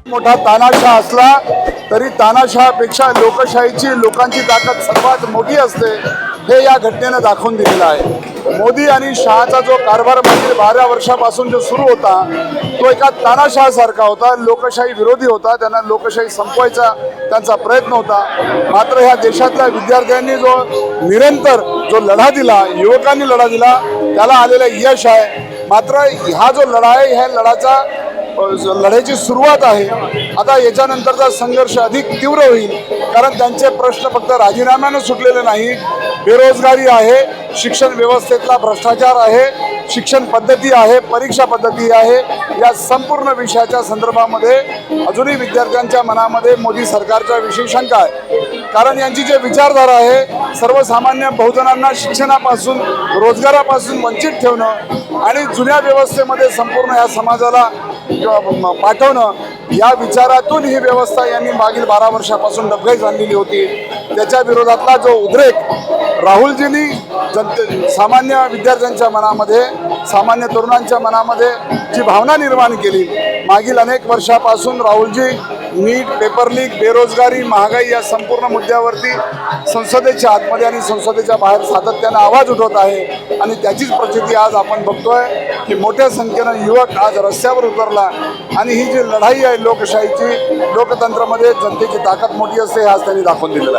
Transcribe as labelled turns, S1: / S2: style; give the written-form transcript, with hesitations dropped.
S1: मोठा तानाशाह असला तरी तानाशाहापेक्षा लोकशाहीची लोकांची ताकद सर्वात मोठी असते हे या घटनेनं दाखवून दिलेलं आहे। मोदी आणि शहाचा जो कारभार मागील 12 वर्षापासून जो सुरू होता तो एका तानाशाहासारखा होता, लोकशाही विरोधी होता। त्यांना लोकशाही संपवायचा त्यांचा प्रयत्न होता। मात्र ह्या देशातल्या विद्यार्थ्यांनी जो निरंतर जो लढा दिला, युवकांनी लढा दिला, त्याला आलेलं यश आहे। मात्र हा जो लढा आहे ह्या लढ्याची सुरुवात आहे। आता याच्यानंतरचा संघर्ष अधिक तीव्र होईल, कारण त्यांचे प्रश्न फक्त राजीनाम्याने सुटलेले नाही, बेरोजगारी आहे, शिक्षण व्यवस्थेतला भ्रष्टाचार आहे, शिक्षण पद्धती आहे, परीक्षा पद्धती आहे। या संपूर्ण विषयाच्या संदर्भामध्ये अजूनही विद्यार्थ्यांच्या मनामध्ये मोदी सरकारच्या विषयी शंका आहे, कारण यांची जे विचारधारा आहे सर्वसामान्य बहुजनांना शिक्षणापासून रोजगारापासून वंचित ठेवणं आणि जुन्या व्यवस्थेमध्ये संपूर्ण या समाजाला पाठवणं, या विचारातून ही व्यवस्था यांनी मागील 12 वर्षापासून डबघाईस आणलेली होती। त्याच्या विरोधातला जो उद्रेक राहुलजींनी सामान्य विद्यार्थ्यांच्या मनामध्ये, सामान्य तरुणांच्या मनामध्ये जी भावना निर्माण केली, मागील अनेक वर्षापासून राहुलजी नीट, पेपर लीक, बेरोजगारी, महागाई या संपूर्ण मुद्द्यावरती संसदेच्या आतमध्ये आणि संसदेच्या बाहेर सातत्याने आवाज उठवत आहे। आणि त्याचीच प्रचिती आज आपण बघतोय की मोठ्या संख्येनं युवक आज रस्त्यावर उतरला आणि ही जी लढाई आहे लोकशाहीची, लोकतंत्रामध्ये जनतेची ताकद मोठी असते हे आज त्यांनी दाखवून दिलेलं आहे।